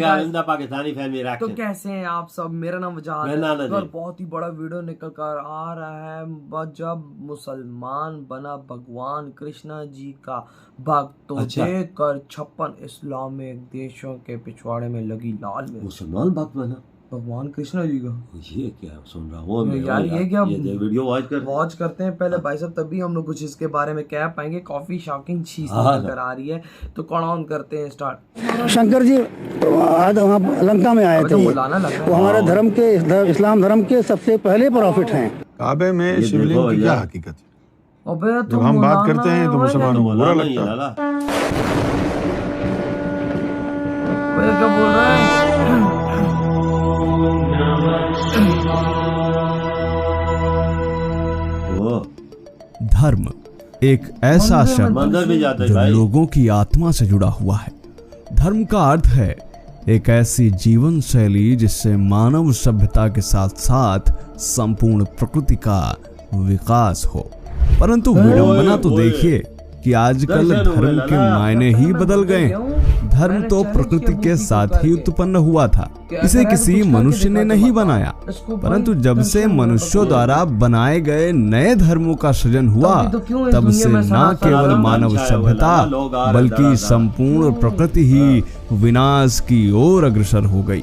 Pakistani family तो कैसे हैं आप सब? मेरा नाम वजाहत है और बहुत ही बड़ा वीडियो निकल कर आ रहा है जब मुसलमान बना भगवान कृष्णा जी का भक्त। तो देख कर 56 इस्लामिक देशों के पिछवाड़े में लगी लाल मिर्च। मुसलमान भक्त बना भगवान कृष्णा जी का। ये क्या सुन रहा हूँ यार, ये क्या वीडियो वॉच करते हैं पहले भाई साहब, तभी हम लोग कुछ इसके बारे में कह पाएंगे। काफी शॉकिंग चीज नजर आ रही है, तो कौन ऑन करते हैं स्टार्ट। शंकर जी आज वहाँ लंका में आए थे। वो हमारे धर्म के इस्लाम धर्म के सबसे पहले प्रॉफिट हैं। काबे में शिवलिंग की क्या हकीकत है? जब हम बात करते हैं तो मुसलमानों को बुरा लगता है। क्या बोल रहा है? धर्म एक ऐसा शब्द जो लोगों की आत्मा से जुड़ा हुआ है। धर्म का अर्थ है एक ऐसी जीवन शैली जिससे मानव सभ्यता के साथ साथ संपूर्ण प्रकृति का विकास हो। परंतु विडंबना तो देखिए कि आजकल धर्म के मायने ही बदल गए। धर्म तो प्रकृति के साथ ही उत्पन्न हुआ था, इसे किसी मनुष्य ने नहीं बनाया। परंतु जब से मनुष्यों द्वारा बनाए गए नए धर्मों का सृजन हुआ, तब से न केवल मानव सभ्यता बल्कि संपूर्ण प्रकृति ही विनाश की ओर अग्रसर हो गई।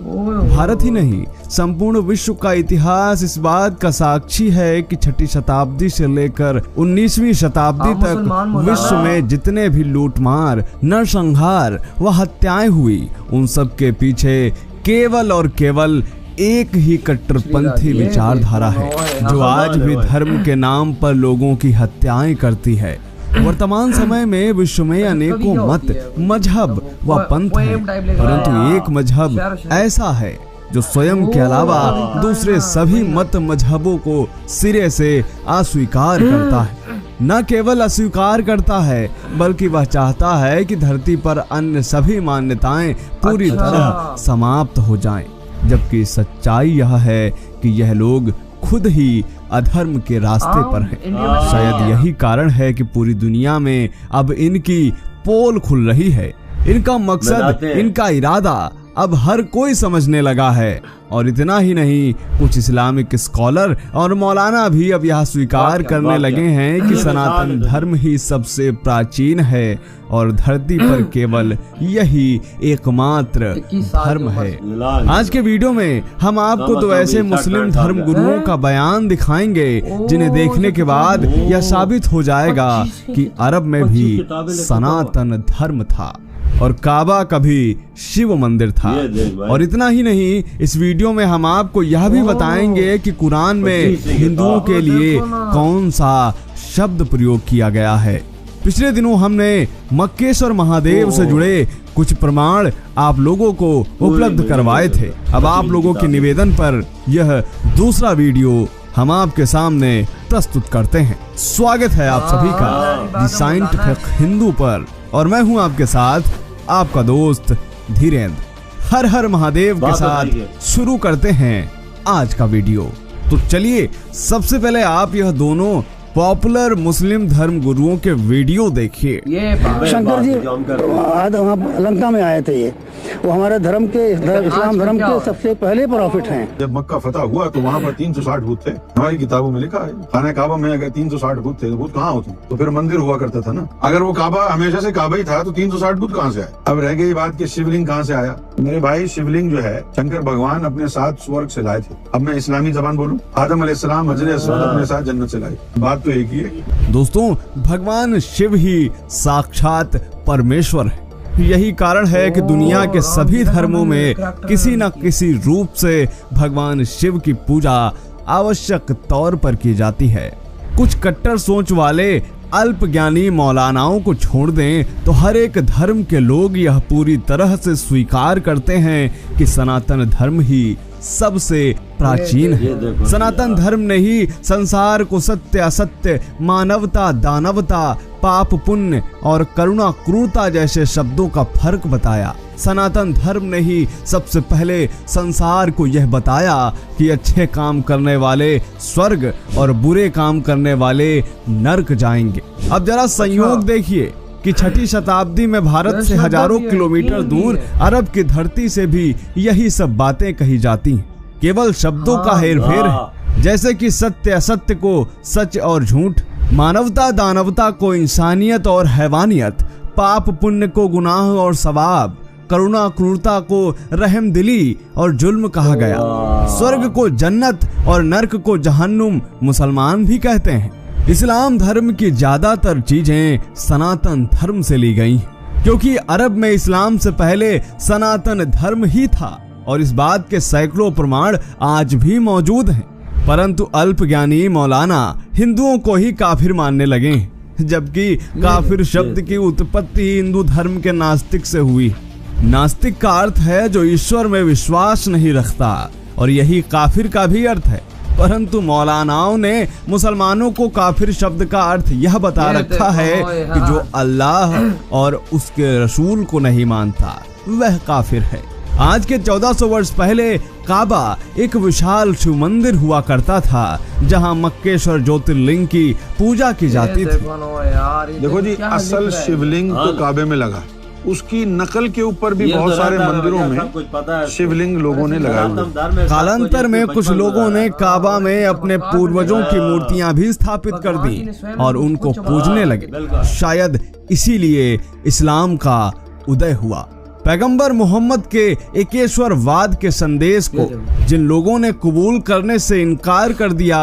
भारत ही नहीं, संपूर्ण विश्व का इतिहास इस बात का साक्षी है कि 6वीं शताब्दी से लेकर 19वीं शताब्दी तक विश्व में जितने भी लूटमार, नरसंहार व हत्याएं हुई, उन सब के पीछे केवल और केवल एक ही कट्टरपंथी विचारधारा है, जो आज भी धर्म के नाम पर लोगों की हत्याएं करती है। वर्तमान समय में विश्व में अनेकों मत, मजहब व पंथ हैं, परंतु एक मजहब ऐसा है जो स्वयं के अलावा दूसरे सभी मत मजहबों को सिरे से अस्वीकार करता है। न केवल अस्वीकार करता है, बल्कि वह चाहता है कि धरती पर अन्य सभी मान्यताएं पूरी तरह समाप्त हो जाएं। जबकि सच्चाई यह है कि यह लोग खुद ही अधर्म के रास्ते पर हैं। शायद यही कारण है कि पूरी दुनिया में अब इनकी पोल खुल रही है। इनका मकसद, इनका इरादा अब हर कोई समझने लगा है। और इतना ही नहीं, कुछ इस्लामिक स्कॉलर और मौलाना भी अब यह स्वीकार करने लगे हैं कि सनातन धर्म ही सबसे प्राचीन है और धरती पर केवल यही एकमात्र धर्म है। आज के वीडियो में हम आपको तो ऐसे मुस्लिम धर्म गुरुओं का बयान दिखाएंगे जिन्हें देखने के बाद यह साबित हो जाएगा कि अरब में भी सनातन धर्म था और काबा कभी शिव मंदिर था। और इतना ही नहीं, इस वीडियो में हम आपको यह भी बताएंगे कि कुरान में हिंदुओं के लिए कौन सा शब्द प्रयोग किया गया है। पिछले दिनों हमने मक्केश्वर महादेव से जुड़े कुछ प्रमाण आप लोगों को उपलब्ध करवाए थे। अब आप लोगों के निवेदन पर यह दूसरा वीडियो हम आपके सामने प्रस्तुत करते हैं। स्वागत है आप सभी का द साइंटिफिक हिंदू पर, और मैं हूं आपके साथ आपका दोस्त धीरेन्द्र। हर हर महादेव के साथ शुरू करते हैं आज का वीडियो। तो चलिए सबसे पहले आप यह दोनों पॉपुलर मुस्लिम धर्म गुरुओं के वीडियो देखिए। शंकर जी आज वहाँ लंका में आए थे। वो हमारे धर्म के इस्लाम धर्म के सबसे पहले प्रॉफिट हैं। जब मक्का फतह हुआ तो वहाँ पर 360 भूत थे। हमारी किताबों में लिखा है, खाने काबा में अगर 360 भूत थे तो भूत कहाँ होते? तो फिर मंदिर हुआ करता था ना। अगर वो काबा हमेशा से काबा ही था तो 360 भूत कहाँ से आए? अब रह गई बात कि शिवलिंग कहाँ से आया। मेरे भाई, शिवलिंग जो है शंकर भगवान अपने साथ स्वर्ग से लाए थे। अब मैं इस्लामी जबान बोलूं, आदम अलैहिस्सलाम हजरत अस्वद अपने साथ जन्नत से लाए। बात तो एक ही है। दोस्तों, भगवान शिव ही साक्षात परमेश्वर है। यही कारण है कि दुनिया के सभी धर्मों में किसी न किसी रूप से भगवान शिव की पूजा आवश्यक तौर पर की जाती है। कुछ कट्टर सोच वाले अल्पज्ञानी मौलानाओं को छोड़ दें तो हर एक धर्म के लोग यह पूरी तरह से स्वीकार करते हैं कि सनातन धर्म ही सबसे प्राचीन है। सनातन धर्म ने ही संसार को सत्य असत्य, मानवता दानवता, पाप पुण्य और करुणा क्रूरता जैसे शब्दों का फर्क बताया। सनातन धर्म ने ही सबसे पहले संसार को यह बताया कि अच्छे काम करने वाले स्वर्ग और बुरे काम करने वाले नरक जाएंगे। अब जरा संयोग देखिए, कि 6ठी शताब्दी में भारत से हजारों किलोमीटर दूर अरब की धरती से भी यही सब बातें कही जाती हैं। केवल शब्दों का हेरफेर है, जैसे कि सत्य असत्य को सच और झूठ, मानवता दानवता को इंसानियत और हैवानियत, पाप पुण्य को गुनाह और सवाब, करुणा क्रूरता को रहमदिली और जुल्म कहा गया। स्वर्ग को जन्नत और नर्क को जहन्नुम मुसलमान भी कहते हैं। इस्लाम धर्म की ज्यादातर चीजें सनातन धर्म से ली गई, क्योंकि अरब में इस्लाम से पहले सनातन धर्म ही था और इस बात के सैकड़ों प्रमाण आज भी मौजूद हैं। परंतु अल्पज्ञानी मौलाना हिंदुओं को ही काफिर मानने लगे, जबकि काफिर शब्द की उत्पत्ति हिंदू धर्म के नास्तिक से हुई। नास्तिक का अर्थ है जो ईश्वर में विश्वास नहीं रखता, और यही काफिर का भी अर्थ है। परंतु मौलानाओं ने मुसलमानों को काफिर शब्द का अर्थ यह बता रखा है कि जो अल्लाह और उसके रसूल को नहीं मानता वह काफिर है। आज के 1400 वर्ष पहले काबा एक विशाल शिव मंदिर हुआ करता था, जहां मक्केश्वर ज्योतिर्लिंग की पूजा की जाती थी। देखो जी, असल शिवलिंग तो काबे में लगा, उसकी नकल के ऊपर भी बहुत सारे मंदिरों में शिवलिंग लोगों ने लगाए। कालांतर में कुछ लोगों ने काबा में अपने पूर्वजों की मूर्तियां भी स्थापित कर दी और उनको पूजने लगे। शायद इसीलिए इस्लाम का उदय हुआ। पैगंबर मोहम्मद के एकेश्वरवाद के संदेश को जिन लोगों ने कबूल करने से इनकार कर दिया,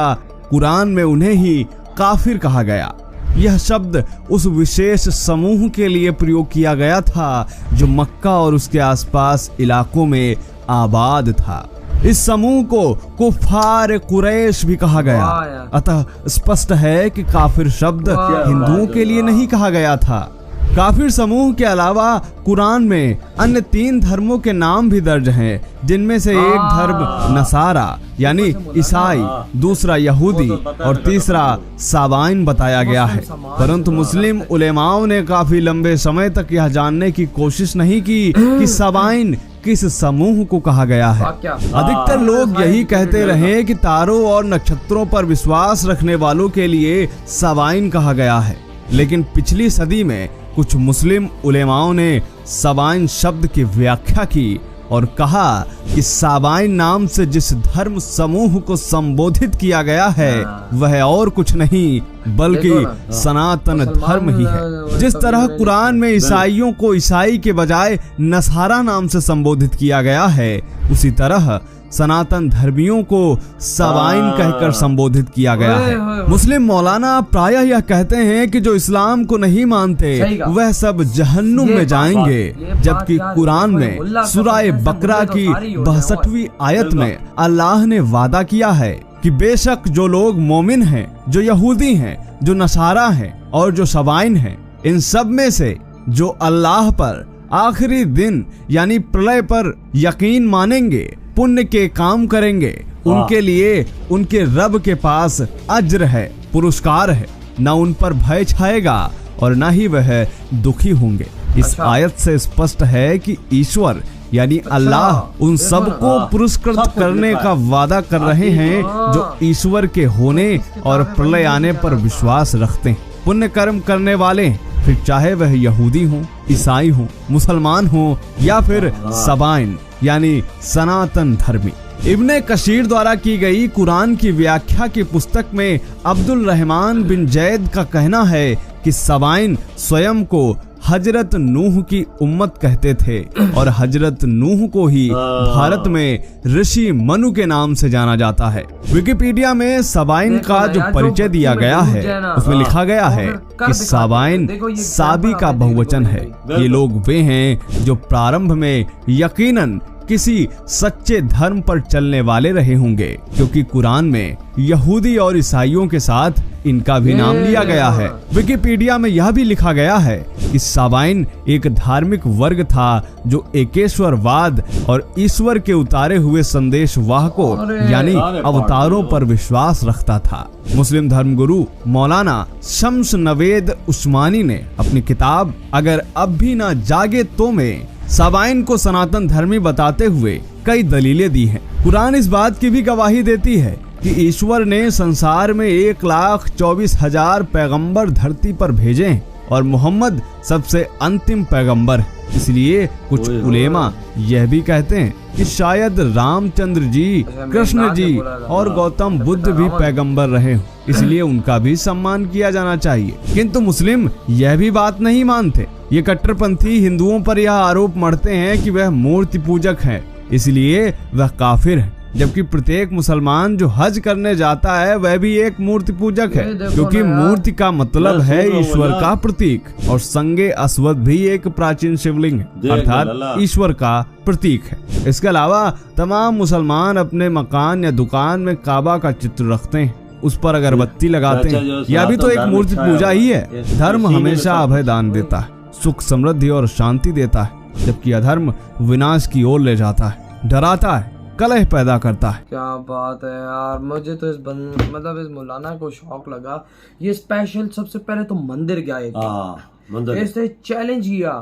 कुरान में उन्हें ही काफिर कहा गया। यह शब्द उस विशेष समूह के लिए प्रयोग किया गया था जो मक्का और उसके आसपास इलाकों में आबाद था। इस समूह को कुफार कुरैश भी कहा गया। अतः स्पष्ट है कि काफिर शब्द हिंदुओं के लिए नहीं कहा गया था। काफिर समूह के अलावा कुरान में अन्य 3 धर्मों के नाम भी दर्ज हैं, जिनमें से एक धर्म नसारा यानी ईसाई, दूसरा यहूदी और तीसरा साबाइन बताया गया है। परंतु मुस्लिम उलेमाओं ने काफी लंबे समय तक यह जानने की कोशिश नहीं की कि साबाइन किस समूह को कहा गया है। अधिकतर लोग यही कहते रहे कि तारों और नक्षत्रों पर विश्वास रखने वालों के लिए साबाइन कहा गया है, लेकिन पिछली सदी में कुछ मुस्लिम उलेमाओं ने साबाइन शब्द की व्याख्या की और कहा कि साबाइन नाम से जिस धर्म समूह को संबोधित किया गया है वह और कुछ नहीं बल्कि सनातन धर्म ही है। जिस तरह कुरान में ईसाइयों को ईसाई के बजाय नसारा नाम से संबोधित किया गया है, उसी तरह सनातन धर्मियों को साबाइन कहकर संबोधित किया गया है। मुस्लिम मौलाना प्रायः यह कहते हैं कि जो इस्लाम को नहीं मानते वह सब जहन्नुम में जाएंगे, जबकि कुरान में सूरह बकरा की 62वीं आयत में अल्लाह ने वादा किया है कि बेशक जो लोग मोमिन हैं, जो यहूदी हैं, जो नसारा हैं और जो साबाइन हैं, इन सब में से जो अल्लाह पर आखिरी दिन यानी प्रलय पर यकीन मानेंगे, पुण्य के काम करेंगे, उनके लिए उनके रब के पास अज्र है, पुरस्कार है। न उन पर भय छाएगा और न ही वह दुखी होंगे। इस आयत से स्पष्ट है कि ईश्वर यानी अल्लाह उन सबको पुरस्कृत करने का वादा कर रहे हैं जो ईश्वर के होने और प्रलय आने पर विश्वास रखते हैं। पुण्य कर्म करने वाले, फिर चाहे वह यहूदी हो, ईसाई हो, मुसलमान हो या फिर साबाइन यानी सनातन धर्मी। इब्ने कशीर द्वारा की गई कुरान की व्याख्या की पुस्तक में अब्दुल रहमान बिन जैद का कहना है कि साबाइन स्वयं को हजरत नूह की उम्मत कहते थे और हजरत नूह को ही भारत में ऋषि मनु के नाम से जाना जाता है। विकिपीडिया में साबाइन का जो परिचय दिया गया है उसमें लिखा गया है कि साबाइन साबी का बहुवचन है। ये लोग वे हैं जो प्रारंभ में यकीनन किसी सच्चे धर्म पर चलने वाले रहे होंगे, क्योंकि कुरान में यहूदी और ईसाइयों के साथ इनका भी नाम लिया गया है। विकिपीडिया में यह भी लिखा गया है कि साबाइन एक धार्मिक वर्ग था जो एकेश्वरवाद और ईश्वर के उतारे हुए संदेशवाहकों यानी अवतारों पर विश्वास रखता था। मुस्लिम धर्मगुरु मौलाना शम्स नवेद उस्मानी ने अपनी किताब अगर अब भी ना जागे तो में साबाइन को सनातन धर्मी बताते हुए कई दलीलें दी हैं। कुरान इस बात की भी गवाही देती है कि ईश्वर ने संसार में 1,24,000 पैगंबर धरती पर भेजे हैं। और मोहम्मद सबसे अंतिम पैगंबर है। इसलिए कुछ उलेमा यह भी कहते हैं कि शायद रामचंद्र जी, कृष्ण जी और गौतम बुद्ध भी पैगंबर रहे हों, इसलिए उनका भी सम्मान किया जाना चाहिए। किंतु मुस्लिम यह भी बात नहीं मानते। ये कट्टरपंथी हिंदुओं पर यह आरोप मढ़ते हैं कि वह मूर्ति पूजक हैं, इसलिए वह काफिर है। जबकि प्रत्येक मुसलमान जो हज करने जाता है वह भी एक मूर्ति पूजक है, क्योंकि मूर्ति का मतलब है ईश्वर का प्रतीक, और संगे अस्वद भी एक प्राचीन शिवलिंग है, अर्थात ईश्वर का प्रतीक है। इसके अलावा तमाम मुसलमान अपने मकान या दुकान में काबा का चित्र रखते हैं, उस पर अगरबत्ती लगाते हैं। यह भी तो एक मूर्ति पूजा ही है। धर्म हमेशा अभय दान देता है, सुख समृद्धि और शांति देता है, जबकि अधर्म विनाश की ओर ले जाता है, डराता है, कलह पैदा करता है। क्या बात है यार, मुझे तो इस मौलाना को शौक लगा। ये स्पेशल सबसे पहले तो मंदिर गया, इसने चैलेंज किया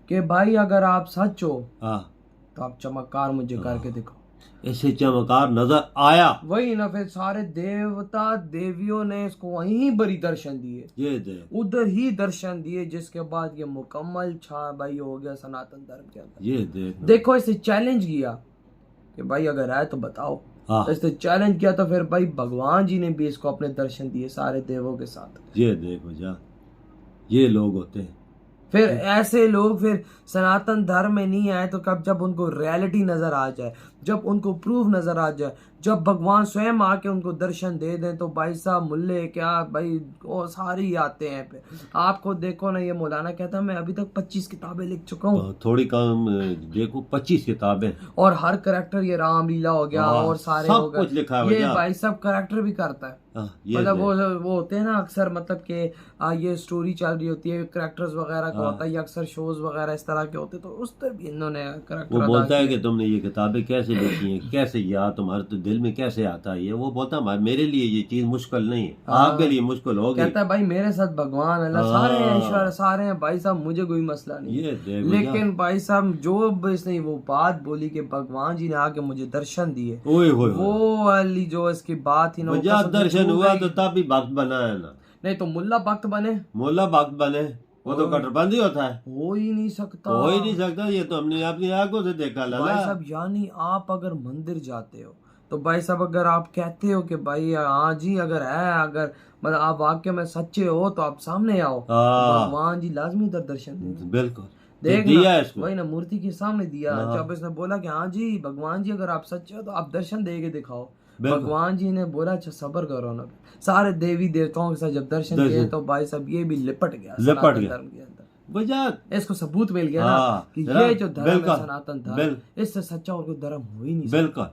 कि भाई अगर आप सच हो तो आप चमत्कार मुझे करके दिखाओ। ऐसे चमत्कार नजर आया, वही ना, फिर सारे देवता देवियों ने इसको वहीं बड़ी दर्शन दिए, ये उधर ही दर्शन दिए, जिसके बाद ये मुकम्मल छा भाई हो गया सनातन धर्म के अंदर। ये देखो इसे चैलेंज किया कि भाई अगर है तो बताओ। तो इसने चैलेंज किया तो फिर भाई भगवान जी ने भी इसको अपने दर्शन दिए सारे देवों के साथ। ये देखो जा, ये लोग होते हैं। फिर ऐसे लोग फिर सनातन धर्म में नहीं आए तो कब, जब उनको रियलिटी नजर आ जाए, जब उनको प्रूफ नजर आ जाए, जब भगवान स्वयं आके उनको दर्शन दे दें, तो भाई साहब मुल्ले क्या भाई वो सारे ही आते हैं। पे आपको देखो ना, ये मौलाना कहता है मैं अभी तक 25 किताबें लिख चुका हूँ। थोड़ी कम देखो, 25 किताबें, और हर करेक्टर, ये रामलीला हो गया और सारे सब कुछ लिखा है। ये भाई सब करेक्टर भी करता है। मतलब वो होते हैं ना अक्सर, मतलब कि ये स्टोरी चल रही होती है, करेक्टर्स वगैरह का होता है, ये अक्सर शोज वगैरह इस तरह के होते हैं, तो उस तरह भी इन्होंने करेक्टर। वो बोलता है कि तुमने ये किताबें कैसे लिखी हैं, कैसे यार तुम्हारे तो दिल में कैसे आता है ये। वो बोलता है मेरे लिए ये चीज मुश्किल नहीं है, आपके लिए मुश्किल होगी। कहता है भाई मेरे साथ भगवान अल्लाह सारे हैं, ईश्वर सारे हैं भाई साहब, मुझे कोई मसला नहीं है। लेकिन भाई साहब जो इसने वो बात बोली कि भगवान जी ने आके मुझे दर्शन दिए, वो वाली जो इसकी बात थी ना, जब दर्शन हुआ तो तब भी भक्त बना है ना। नहीं तो मुल्ला भक्त बने, मुल्ला भक्त बने, वो तो कट्टरपंथी होता है, हो ही नहीं सकता, हो ही नहीं सकता। ये तो हमने अपनी आंखों से देखा लाला। भाई साहब यानी आप अगर मंदिर जाते हो तो भाई साहब अगर आप कहते हो कि भाई हाँ जी अगर है, अगर मतलब आप वाक्य में सच्चे हो तो आप सामने आओ, भगवान जी लाजमी दर्शन देंगे। बिल्कुल दिया इसको, वही ना मूर्ति के सामने दिया। जब इसने बोला कि हाँ जी भगवान जी अगर आप सच्चे हो तो आप दर्शन दे के दिखाओ, भगवान जी ने बोला अच्छा सब्र करो ना। सारे देवी देवताओं के साथ जब दर्शन दिए तो भाई साहब ये भी लिपट गया धर्म के अंदर। इसको सबूत मिल गया ना कि ये जो धर्म है सनातन धर्म, इससे सच्चा और कोई धर्म हो ही नहीं। बिल्कुल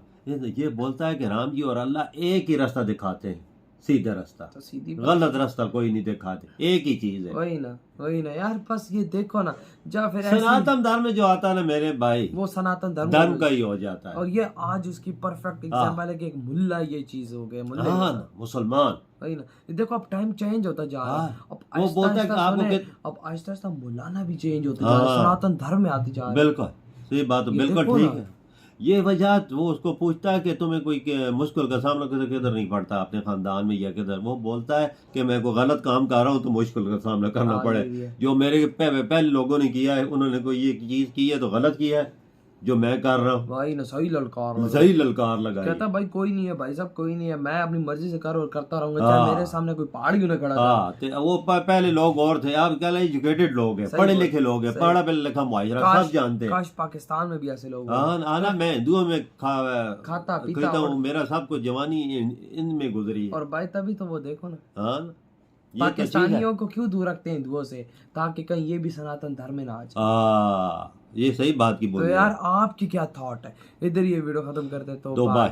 ये बोलता है कि राम जी और अल्लाह एक ही रास्ता दिखाते हैं, सीधा रास्ता, तो सीधी गलत रास्ता कोई नहीं दिखाते, एक ही चीज है। वही ना यार, बस ये देखो ना, जब फिर सनातन धर्म में जो आता है ना मेरे भाई, वो सनातन धर्म का ही हो जाता है। और ये आज उसकी परफेक्ट एग्जांपल है कि एक मुल्ला ये चीज हो गया, मुसलमान। वही ना, देखो अब टाइम चेंज होता जा रहा है, वो बोलता है कि अब आहिस्ता आहिस्ता मौलाना भी चेंज होते जा रहा है, सनातन धर्म में आते जा रहा है। बिल्कुल सही बात, बिल्कुल ठीक है। ये वजह वो उसको पूछता है कि तुम्हें कोई मुश्किल का सामना किधर नहीं पड़ता अपने खानदान में या किधर। वो बोलता है कि मैं कोई गलत काम कर रहा हूँ तो मुश्किल का सामना करना पड़े। जो मेरे पहले लोगों ने किया है, उन्होंने कोई ये चीज की है तो गलत किया है, जो मैं कर रहा हूँ भाई ना सही ललकार लगा। कहता भाई कोई नहीं है भाई साहब, कोई नहीं है, मैं अपनी मर्जी से कर और करता रहूंगा, चाहे मेरे सामने कोई पहाड़ क्यों ना खड़ा। वो पहले लोग और थे, अब क्या एजुकेटेड लोग हैं, पढ़े लिखे लोग हैं, पढ़ा लिखा मुआशरा सब जानते हैं। काश पाकिस्तान में भी ऐसे लोग आना, मैं हिंदुओं में खाता पीता हूँ, मेरा सब कुछ जवानी इनमें गुजरी है। और भाई तभी तो वो देखो ना पाकिस्तानियों को क्यों दूर रखते हैं हिंदुओं से, ताकि कहीं ये भी सनातन धर्म में ना आ जाए। ये सही बात की बोली। तो यार आपकी क्या थॉट है, इधर ये वीडियो खत्म करते तो बाय।